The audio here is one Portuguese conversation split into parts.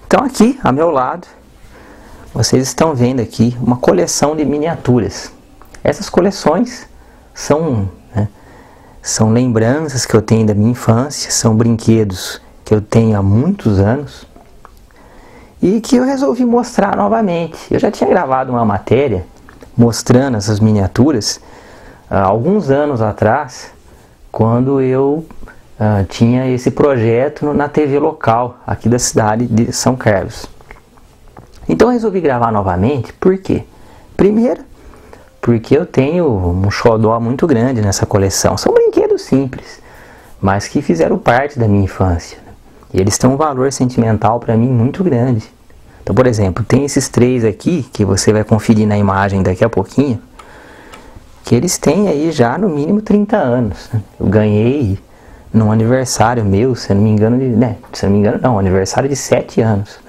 Então aqui, a meu lado, vocês estão vendo aqui uma coleção de miniaturas. Essas coleções são, são lembranças que eu tenho da minha infância, são brinquedos que eu tenho há muitos anos e que eu resolvi mostrar novamente. Eu já tinha gravado uma matéria mostrando essas miniaturas há alguns anos atrás, quando eu tinha esse projeto na TV local aqui da cidade de São Carlos. Então eu resolvi gravar novamente, por quê? Primeiro, porque eu tenho um xodó muito grande nessa coleção. São brinquedos simples, mas que fizeram parte da minha infância. E eles têm um valor sentimental para mim muito grande. Então, por exemplo, tem esses três aqui, que você vai conferir na imagem daqui a pouquinho, que eles têm aí já no mínimo 30 anos. Eu ganhei num aniversário meu, se eu não me engano, aniversário de 7 anos.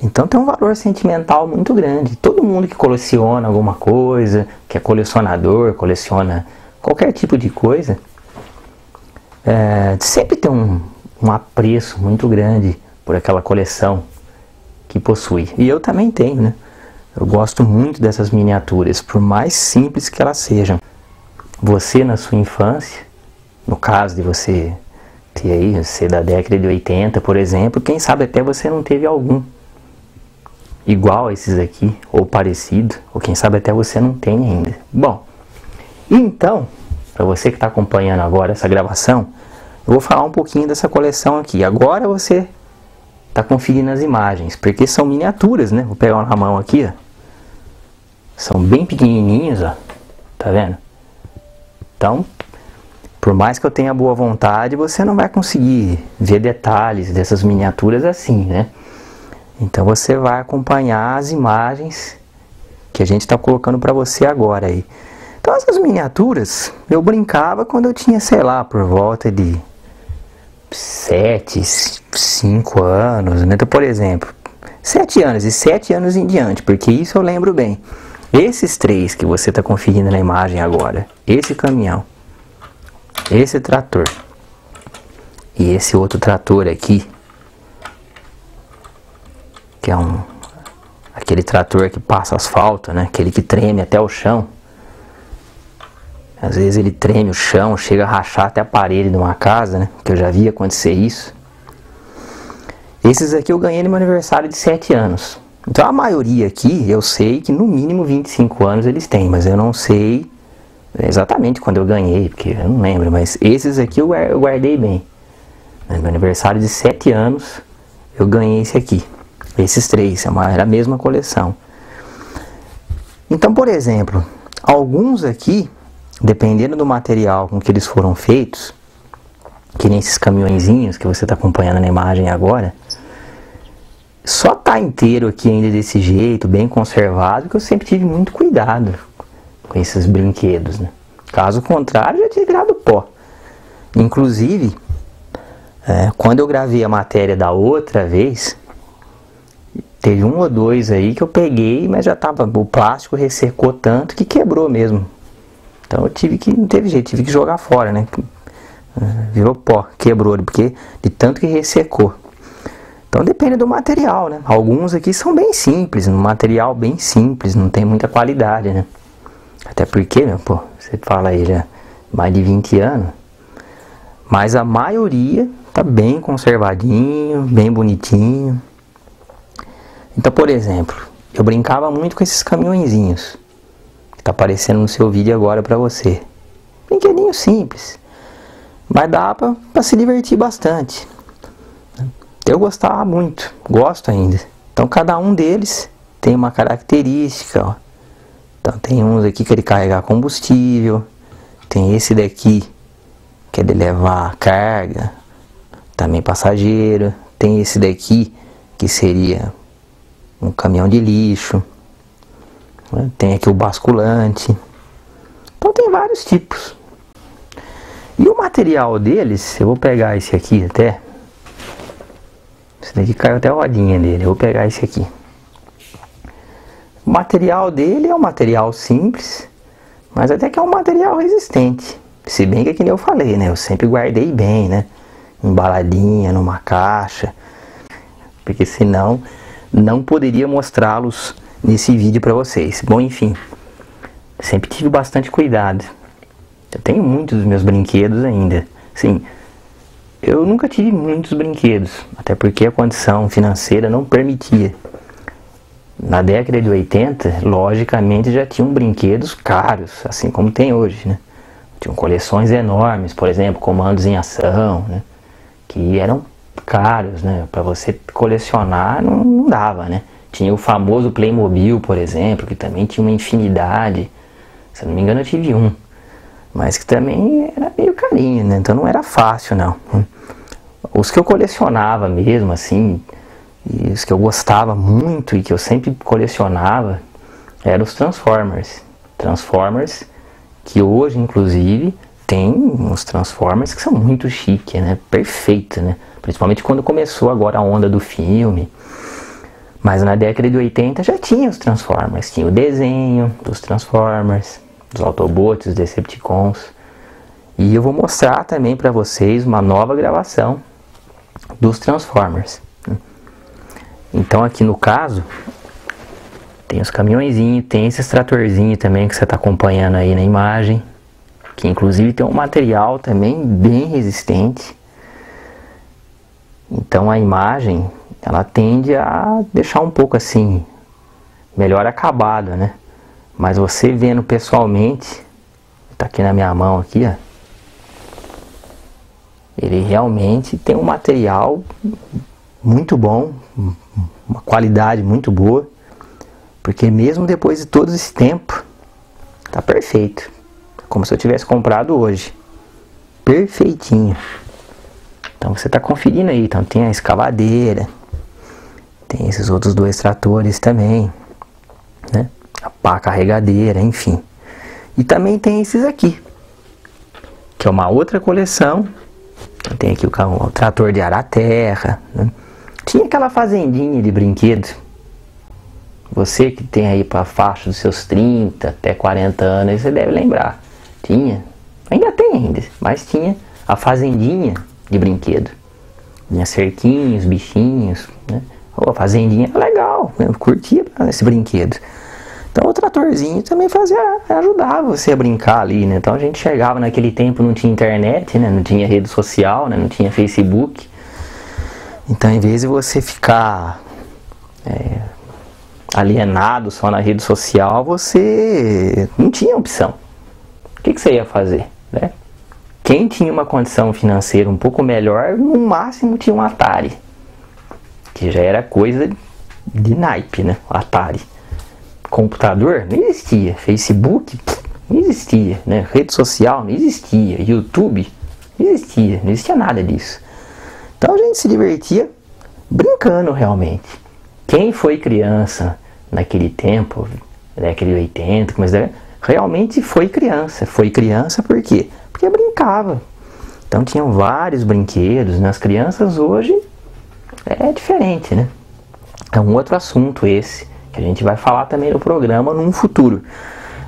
Então tem um valor sentimental muito grande. Todo mundo que coleciona alguma coisa, que é colecionador, coleciona qualquer tipo de coisa, sempre tem um apreço muito grande por aquela coleção que possui. E eu também tenho, né? Eu gosto muito dessas miniaturas, por mais simples que elas sejam. Você na sua infância, no caso de você ter aí, ser da década de 80, por exemplo, quem sabe até você não teve algum igual a esses aqui, ou parecido, ou quem sabe até você não tem ainda. Bom, então, para você que está acompanhando agora essa gravação, eu vou falar um pouquinho dessa coleção aqui. Agora você está conferindo as imagens, porque são miniaturas, né? Vou pegar uma na mão aqui, ó. São bem pequenininhos, ó. Tá vendo? Então, por mais que eu tenha boa vontade, você não vai conseguir ver detalhes dessas miniaturas assim, né? Então você vai acompanhar as imagens que a gente está colocando para você agora aí. Então essas miniaturas eu brincava quando eu tinha, sei lá, por volta de 7, 5 anos, né? Então, por exemplo, 7 anos e 7 anos em diante, porque isso eu lembro bem. Esses três que você está conferindo na imagem agora, esse caminhão, esse trator e esse outro trator aqui, que é aquele trator que passa asfalto, né? Aquele que treme até o chão. Às vezes ele treme o chão, chega a rachar até a parede de uma casa, né? Que eu já vi acontecer isso. Esses aqui eu ganhei no meu aniversário de 7 anos. Então a maioria aqui, eu sei que no mínimo 25 anos eles têm, mas eu não sei exatamente quando eu ganhei, porque eu não lembro, mas esses aqui eu guardei bem. No meu aniversário de 7 anos eu ganhei esse aqui. Esses três, era a mesma coleção. Então, por exemplo, alguns aqui, dependendo do material com que eles foram feitos, que nem esses caminhõezinhos que você está acompanhando na imagem agora, só tá inteiro aqui ainda desse jeito, bem conservado, que eu sempre tive muito cuidado com esses brinquedos, né? Caso contrário, já tinha virado pó. Inclusive, quando eu gravei a matéria da outra vez, teve um ou dois aí que eu peguei, mas já tava, o plástico ressecou tanto que quebrou mesmo. Então eu não teve jeito, tive que jogar fora, né? Virou pó, quebrou, porque de tanto que ressecou. Então depende do material, né? Alguns aqui são bem simples, um material bem simples, não tem muita qualidade, né? Até porque, você fala aí já mais de 20 anos, mas a maioria tá bem conservadinho, bem bonitinho. Então, por exemplo, eu brincava muito com esses caminhõezinhos que tá aparecendo no seu vídeo agora pra você. Brinquedinho simples, mas dá pra se divertir bastante. Eu gostava muito, gosto ainda. Então cada um deles tem uma característica, ó. Então tem uns aqui que ele carrega combustível, tem esse daqui que é de levar carga, também passageiro, tem esse daqui que seria um caminhão de lixo, né? Tem aqui o basculante. Então tem vários tipos. E o material deles, eu vou pegar esse aqui até. Esse daqui caiu até a rodinha dele, eu vou pegar esse aqui. O material dele é um material simples, Mas até que é um material resistente. Se bem que nem eu falei, né? Eu sempre guardei bem, né? Embaladinha, numa caixa. Porque senão não poderia mostrá-los nesse vídeo para vocês. Bom, enfim. Sempre tive bastante cuidado. Eu tenho muitos dos meus brinquedos ainda. Sim, eu nunca tive muitos brinquedos. Até porque a condição financeira não permitia. Na década de 80, logicamente já tinham brinquedos caros, assim como tem hoje, né? Tinham coleções enormes, por exemplo, comandos em ação, né? Que eram caros, né? Para você colecionar não dava, né? Tinha o famoso Playmobil, por exemplo, que também tinha uma infinidade. Se eu não me engano eu tive um, mas que também era meio carinho, né? Então não era fácil, não. Os que eu colecionava mesmo, assim, e os que eu gostava muito e que eu sempre colecionava eram os Transformers. Transformers que hoje, inclusive, tem uns Transformers que são muito chique, né? Perfeito, né? Principalmente quando começou agora a onda do filme. Mas na década de 80 já tinha os Transformers. Tinha o desenho dos Transformers, dos Autobots, dos Decepticons. E eu vou mostrar também para vocês uma nova gravação dos Transformers. Então aqui no caso, tem os caminhõezinhos, tem esses tratorzinhos também que você está acompanhando aí na imagem. Que inclusive tem um material também bem resistente. Então a imagem, ela tende a deixar um pouco assim, melhor acabado, né? Mas você vendo pessoalmente, tá aqui na minha mão aqui, ó. Ele realmente tem um material muito bom, uma qualidade muito boa, porque mesmo depois de todo esse tempo, tá perfeito, como se eu tivesse comprado hoje, perfeitinho. Então você tá conferindo aí, então tem a escavadeira, tem esses outros dois tratores também, né? A pá carregadeira, enfim. E também tem esses aqui, que é uma outra coleção. Tem aqui o trator de arar terra, né? Tinha aquela fazendinha de brinquedo. Você que tem aí para faixa dos seus 30 até 40 anos, você deve lembrar. Tinha, ainda tem ainda, mas tinha a fazendinha de brinquedo. Tinha cerquinhos, bichinhos, né? A fazendinha era legal, eu curtia esse brinquedo. Então o tratorzinho também ajudava você a brincar ali, né? Então a gente chegava naquele tempo, não tinha internet, né? Não tinha rede social, né? Não tinha Facebook. Então em vez de você ficar alienado só na rede social, você não tinha opção. O que você ia fazer, né? Quem tinha uma condição financeira um pouco melhor, no máximo tinha um Atari, que já era coisa de naipe, né? O Atari. Computador não existia, Facebook não existia, né? Rede social não existia, YouTube não existia nada disso. Então a gente se divertia brincando realmente. Quem foi criança naquele tempo, década de 80, realmente foi criança. Foi criança por quê? Porque brincava. Então tinham vários brinquedos, né? As crianças hoje é diferente, né? É um outro assunto esse, que a gente vai falar também no programa num futuro.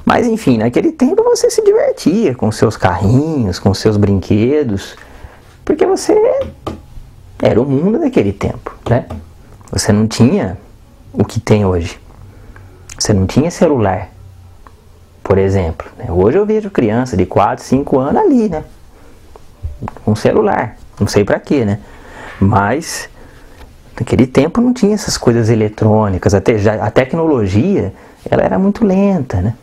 Mas enfim, naquele tempo você se divertia com seus carrinhos, com seus brinquedos, porque você era o mundo daquele tempo, né? Você não tinha o que tem hoje. Você não tinha celular, por exemplo, né? Hoje eu vejo criança de 4, 5 anos ali, né? Com celular, não sei pra quê, né? Mas naquele tempo não tinha essas coisas eletrônicas, a tecnologia ela era muito lenta, né?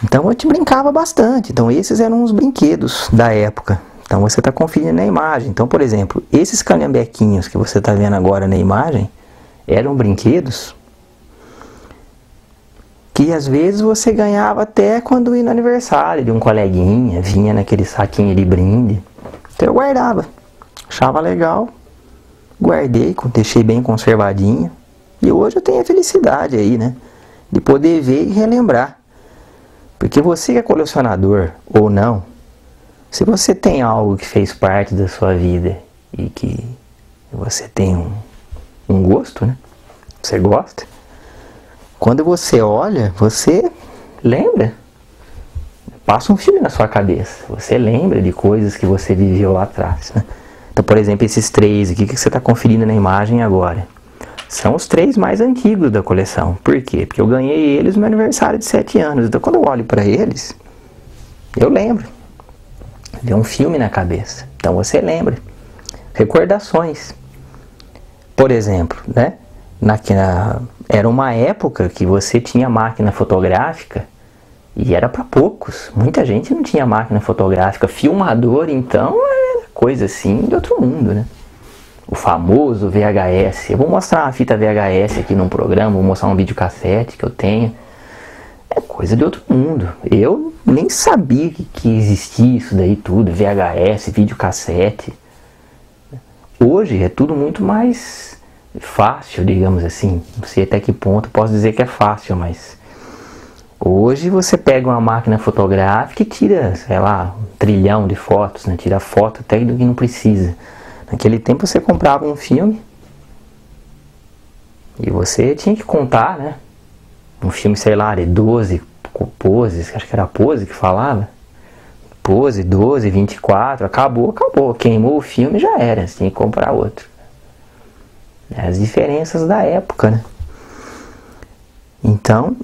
Então a gente brincava bastante. Então esses eram os brinquedos da época. Então você está conferindo na imagem. Então, por exemplo, esses calhambequinhos que você está vendo agora na imagem eram brinquedos que às vezes você ganhava até quando ia no aniversário de um coleguinha, vinha naquele saquinho de brinde. Então eu guardava, achava legal, guardei, deixei bem conservadinho. E hoje eu tenho a felicidade aí, né, de poder ver e relembrar. Porque você que é colecionador ou não, se você tem algo que fez parte da sua vida e que você tem um gosto, né, você gosta, quando você olha, você lembra passa um filme na sua cabeça. Você lembra de coisas que você viveu lá atrás, né? Então, por exemplo, esses 3 aqui que você está conferindo na imagem agora, são os 3 mais antigos da coleção. Por quê? Porque eu ganhei eles no meu aniversário de 7 anos. Então, quando eu olho para eles, eu lembro. Vem um filme na cabeça. Então, você lembra. Recordações. Por exemplo, né? Era uma época que você tinha máquina fotográfica e era para poucos. Muita gente não tinha máquina fotográfica. Filmador, então, era coisa assim de outro mundo, né? O famoso VHS. Eu vou mostrar uma fita VHS aqui num programa, vou mostrar um videocassete que eu tenho. É coisa de outro mundo. Eu nem sabia que existia isso daí tudo, VHS, videocassete. Hoje é tudo muito mais fácil, digamos assim. Não sei até que ponto posso dizer que é fácil, mas hoje você pega uma máquina fotográfica e tira, sei lá, 1 trilhão de fotos, né? Tira foto até do que não precisa. Naquele tempo você comprava um filme e você tinha que contar, né? Um filme, sei lá, de 12 poses, acho que era pose que falava. Pose, 12, 24, acabou. Queimou o filme, já era, você tinha que comprar outro. As diferenças da época, né? Então,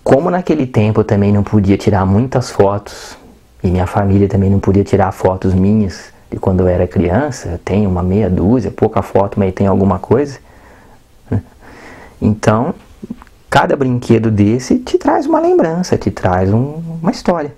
como naquele tempo eu também não podia tirar muitas fotos, e minha família também não podia tirar fotos minhas de quando eu era criança, eu tenho uma meia dúzia, pouca foto, mas tem alguma coisa, né? Então, cada brinquedo desse te traz uma lembrança, te traz uma história.